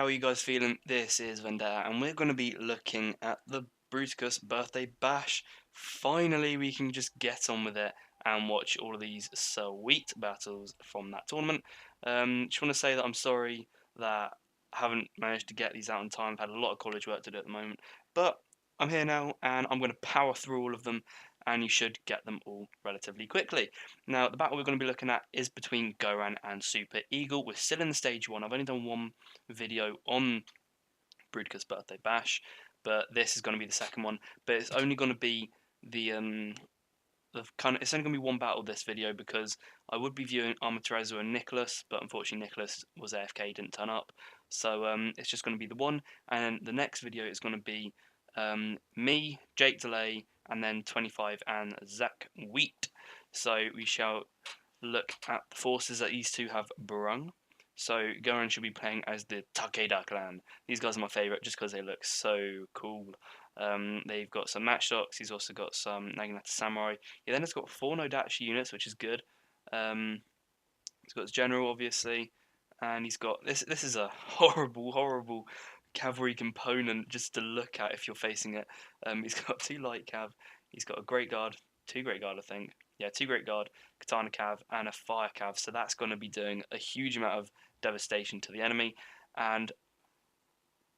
how are you guys feeling? This is Vendetta, and we're going to be looking at the Bruticus birthday bash. Finally, we can just get on with it and watch all of these sweet battles from that tournament. Just want to say that I'm sorry that I haven't managed to get these out in time. I've had a lot of college work to do at the moment, but I'm here now, and I'm going to power through all of them, and you should get them all relatively quickly. Now, the battle we're going to be looking at is between Goran and SuperEagle. We're still in stage one. I've only done one video on Bruticus birthday bash, but this is going to be the second one. But it's only going to be it's only going to be one battle this video because I would be viewing Commentaries and Nicholas, but unfortunately Nicholas was AFK, didn't turn up. So it's just going to be the one, and the next video is going to be me, Jake Delay, and then 25 and Zach Wheat. So we shall look at the forces that these two have brung. So Goran should be playing as the Takeda clan. These guys are my favourite just because they look so cool. They've got some match stocks. He's also got some Naginata Samurai. He then has got 4 Nodachi units, which is good. He's got his general, obviously, and he's got this. This is a horrible cavalry component just to look at if you're facing it. He's got 2 light cav. He's got a great guard, 2 great guard, I think. Yeah, 2 great guard, katana cav, and a fire cav. So that's going to be doing a huge amount of devastation to the enemy. And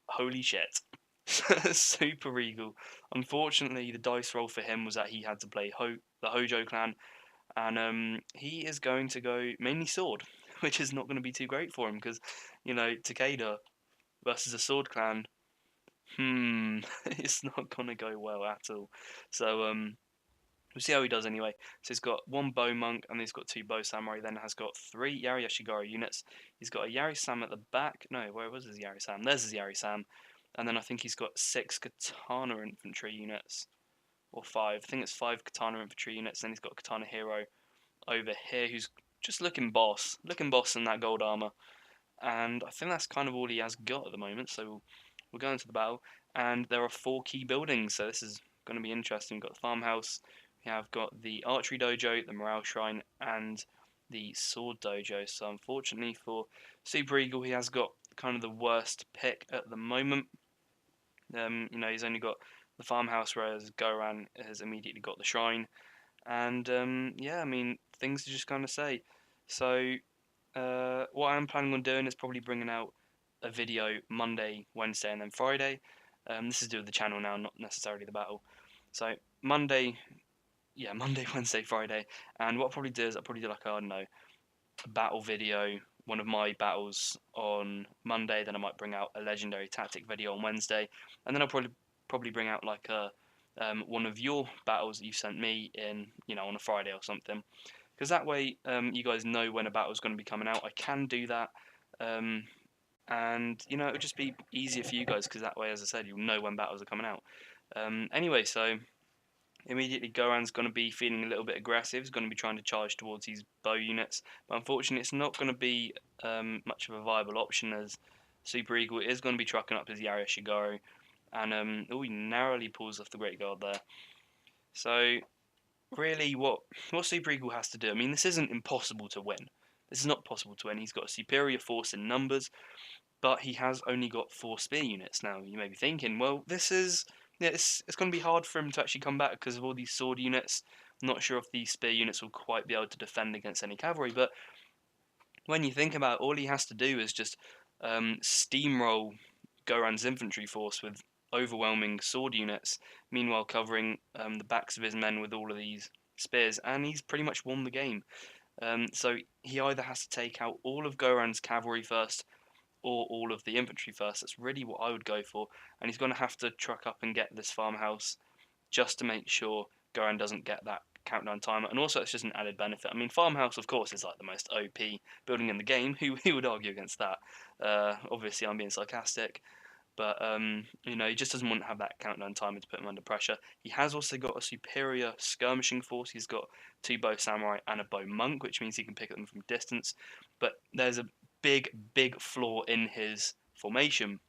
holy shit, SuperEagle. Unfortunately, the dice roll for him was that he had to play the Hojo clan, and he is going to go mainly sword, which is not going to be too great for him because, you know, Takeda versus a sword clan, it's not going to go well at all. So we'll see how he does anyway. So he's got 1 bow monk, and he's got 2 bow samurai. Then has got 3 Yari Yashigaru units. He's got a Yari Sam at the back. No, where was his Yari Sam? There's his Yari Sam. And then I think he's got 6 katana infantry units, or 5. I think it's 5 katana infantry units. Then he's got Katana Hero over here, who's just looking boss in that gold armor. And I think that's kind of all he has got at the moment. So we'll go into the battle, and there are 4 key buildings. So this is going to be interesting. We've got the farmhouse. We have got the archery dojo, the morale shrine, and the sword dojo. So unfortunately for SuperEagle, he has got kind of the worst pick at the moment. You know, he's only got the farmhouse, whereas Goran has immediately got the shrine. And yeah, I mean, things to just kind of say. So what I'm planning on doing is probably bringing out a video Monday, Wednesday, and then Friday. This is to do with the channel now, not necessarily the battle. So Monday, Wednesday, Friday, and what I'll probably do is I'll probably do like I don't know, a battle video, one of my battles on Monday. Then I might bring out a legendary tactic video on Wednesday, and then I'll probably bring out like a one of your battles that you sent me in, you know, on a Friday or something. Because that way, you guys know when a battle is going to be coming out. I can do that, and you know, it'll just be easier for you guys because that way, as I said, you'll know when battles are coming out. Anyway, so immediately Goran's going to be feeling a little bit aggressive. He's going to be trying to charge towards these bow units, but unfortunately it's not going to be much of a viable option as SuperEagle is going to be trucking up his Yari Shigaru, and he narrowly pulls off the Great Guard there. So really what SuperEagle has to do, I mean, this isn't impossible to win. This is not possible to win. He's got a superior force in numbers, but he has only got 4 spear units. Now, you may be thinking, well, this is... Yeah, it's going to be hard for him to actually come back because of all these sword units. I'm not sure if these spear units will quite be able to defend against any cavalry, but when you think about it, all he has to do is just steamroll Goran's infantry force with overwhelming sword units, meanwhile covering the backs of his men with all of these spears, and he's pretty much won the game. So he either has to take out all of Goran's cavalry first, or all of the infantry first. That's really what I would go for. And he's going to have to truck up and get this farmhouse just to make sure Goran doesn't get that countdown timer. And also, it's just an added benefit. I mean, farmhouse, of course, is like the most OP building in the game. Who would argue against that? Obviously, I'm being sarcastic. But, you know, he just doesn't want to have that countdown timer to put him under pressure. He has also got a superior skirmishing force. He's got 2 bow samurai and a bow monk, which means he can pick them from distance. But there's a big flaw in his formation.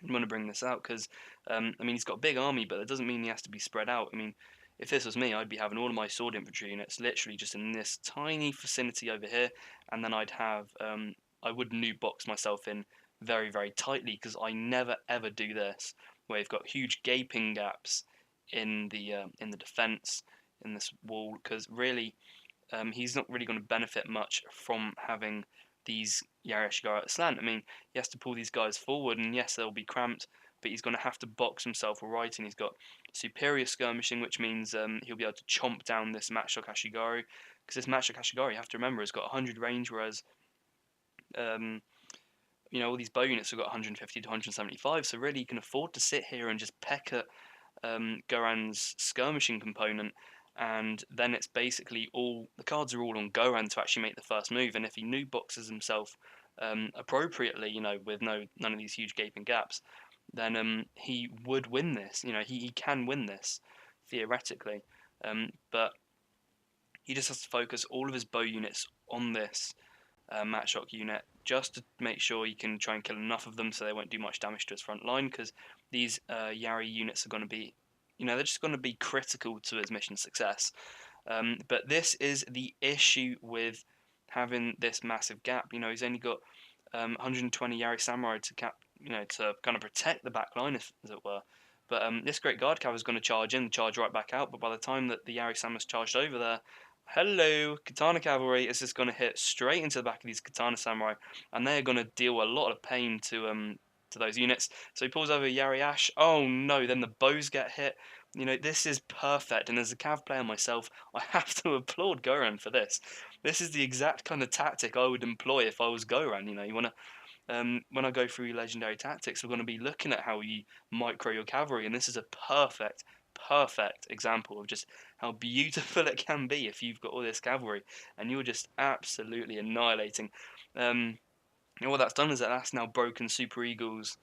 I'm going to bring this out because, I mean, he's got a big army, but that doesn't mean he has to be spread out. I mean, if this was me, I'd be having all of my sword infantry units literally just in this tiny vicinity over here, and then I'd have, I would new box myself in very, very tightly, because I never ever do this, where you've got huge gaping gaps in the defence in this wall, because really he's not really going to benefit much from having these Yari Ashigara at slant. I mean, he has to pull these guys forward, and yes, they'll be cramped, but he's going to have to box himself right, and he's got superior skirmishing, which means he'll be able to chomp down this Matchlock Ashigaru, because this Matchlock Ashigaru, you have to remember, has got 100 range, whereas um, all these bow units have got 150 to 175, so really you can afford to sit here and just peck at Goran's skirmishing component, and then it's basically all the cards are all on Goran to actually make the first move. And if he noob boxes himself appropriately, with none of these huge gaping gaps, then he would win this. He can win this theoretically, but he just has to focus all of his bow units on this Matchlock unit, just to make sure he can try and kill enough of them so they won't do much damage to his front line, because these Yari units are going to be, they're just going to be critical to his mission success. But this is the issue with having this massive gap. He's only got 120 Yari Samurai to to kind of protect the back line, as it were. But this Great Guard Cav is going to charge right back out, but by the time that the Yari Samurai's charged over there, hello, Katana Cavalry is just going to hit straight into the back of these Katana Samurai, and they're going to deal a lot of pain to those units. So he pulls over Yari Ash. Oh no, then the bows get hit. This is perfect, and as a Cav player myself, I have to applaud Goran for this. This is the exact kind of tactic I would employ if I was Goran. You want to when I go through legendary tactics, we're going to be looking at how you micro your cavalry, and this is a perfect example of just how beautiful it can be if you've got all this cavalry and you're just absolutely annihilating. What that's done is that's now broken SuperEagle's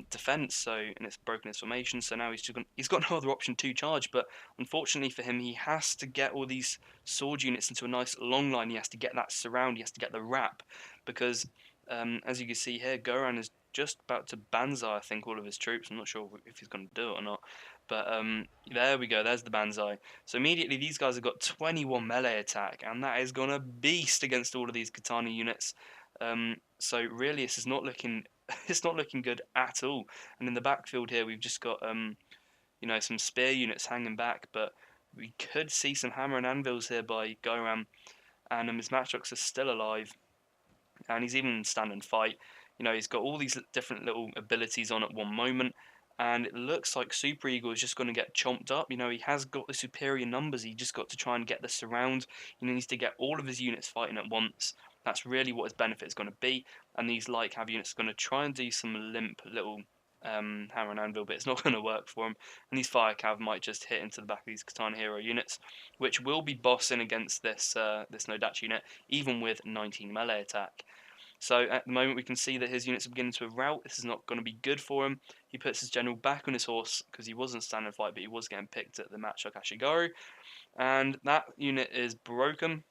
defense, and it's broken his formation. So now he's got no other option to charge. But unfortunately for him, he has to get all these sword units into a nice long line. He has to get that surround. He has to get the wrap, because as you can see here, Goran is just about to banzai, I think, all of his troops. I'm not sure if he's going to do it or not. But there we go. There's the banzai. So immediately these guys have got 21 melee attack, and that is going to beast against all of these katana units. So really, this is not looking it's not looking good at all. And in the backfield here, we've just got some spear units hanging back, but we could see some hammer and anvils here by Goran, and his Matchlocks are still alive, and he's even stand and fight. He's got all these different little abilities on at one moment, and it looks like SuperEagle is just going to get chomped up. He has got the superior numbers. He just got to try and get the surround. He needs to get all of his units fighting at once. That's really what his benefit is going to be. And these light cav units are going to try and do some limp little hammer and anvil, but it's not going to work for him. And these fire cav might just hit into the back of these Katana Hero units, which will be bossing against this Nodachi unit, even with 19 melee attack. So at the moment we can see that his units are beginning to rout. This is not going to be good for him. He puts his general back on his horse because he wasn't standing fight, but he was getting picked at the Matchlock Ashigaru. And that unit is broken.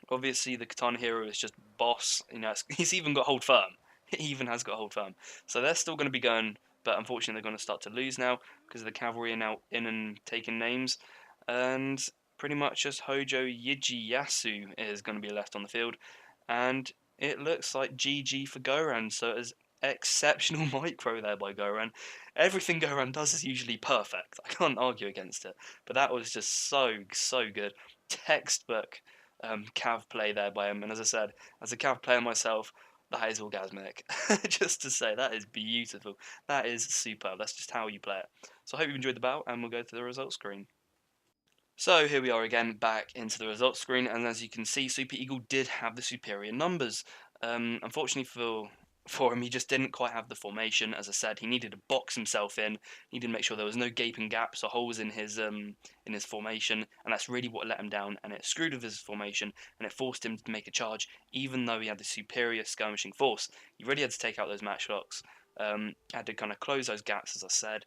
Obviously the Katana Hero is just boss. He's even got hold firm. He even has got hold firm. So they're still going to be going, but unfortunately they're going to start to lose now because the cavalry are now in and taking names. And pretty much just Hojo Yijiyasu is going to be left on the field. And it looks like GG for Goran, so it is exceptional micro there by Goran. Everything Goran does is usually perfect. I can't argue against it. But that was just so good. Textbook Cav play there by him. And as I said, as a Cav player myself, that is orgasmic. Just to say, that is beautiful. That is superb. That's just how you play it. So I hope you enjoyed the bout, and we'll go to the results screen. So here we are again, back into the results screen, and as you can see, SuperEagle did have the superior numbers. Unfortunately for him, he just didn't quite have the formation. As I said, he needed to box himself in. He needed to make sure there was no gaping gaps or holes in his formation, and that's really what let him down. And it screwed with his formation, and it forced him to make a charge, even though he had the superior skirmishing force. He really had to take out those matchlocks. Had to kind of close those gaps, as I said.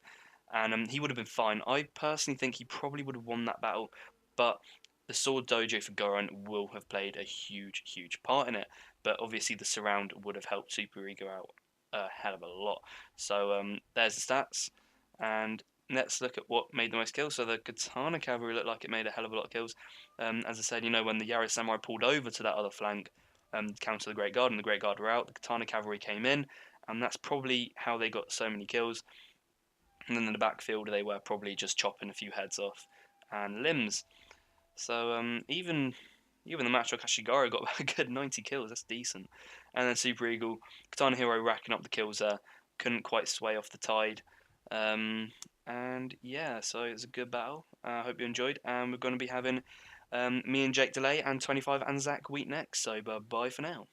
And he would have been fine. I personally think he probably would have won that battle, but the Sword Dojo for Goran will have played a huge part in it. But obviously the surround would have helped SuperEagle out a hell of a lot. So there's the stats, and let's look at what made the most kills. So the Katana Cavalry looked like it made a hell of a lot of kills. As I said, when the Yari Samurai pulled over to that other flank, counter the Great Guard, and the Great Guard were out. The Katana Cavalry came in, and that's probably how they got so many kills. And then in the backfield, they were probably just chopping a few heads off and limbs. So even the Matriarch Ashigara got a good 90 kills. That's decent. And then SuperEagle, Katana Hero racking up the kills there. Couldn't quite sway off the tide. And yeah, so it was a good battle. I hope you enjoyed. And we're going to be having me and Jake Delay and 25 and Zach Wheat next. So bye for now.